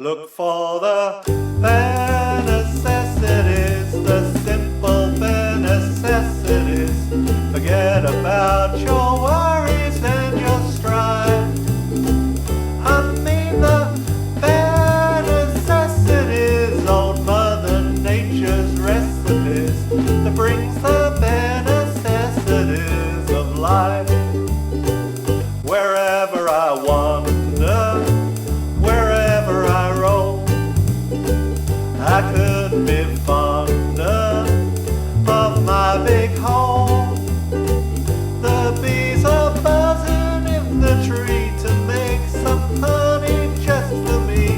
Look for the bare necessities, the simple bare necessities. Forget about your worries and your strife. I mean the bare necessities, old Mother Nature's recipes, that brings the bare necessities of life. Wherever I wander, wherever I roam, I couldn't be fonder of my big home. The bees are buzzing in the tree to make some honey just for me.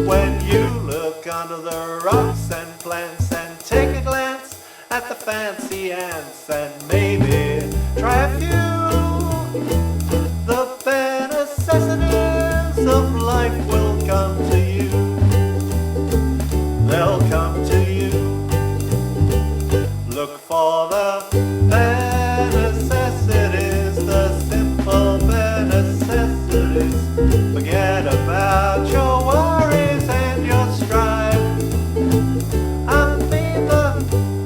When you look under the rocks and plants and take a glance at the fancy ants and maybe try a few, the bare necessities of life will come to you. They'll come to you. Look for the bare necessities, the simple bare necessities. Forget about your worries and your strife. I mean the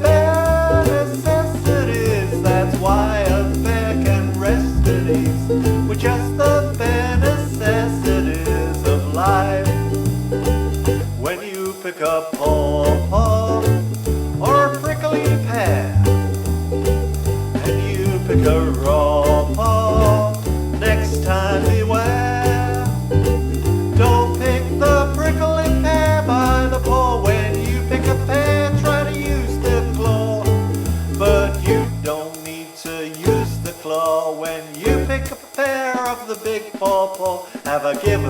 bare necessities, that's why a bear can rest at ease with just the bare necessities of life. When you pick a pawpaw or a prickly pear, and you pick a raw paw, next time beware. Don't pick the prickly pear by the paw. When you pick a pear, try to use the claw, but you don't need to use the claw. When you pick a pear of the big pawpaw, have a give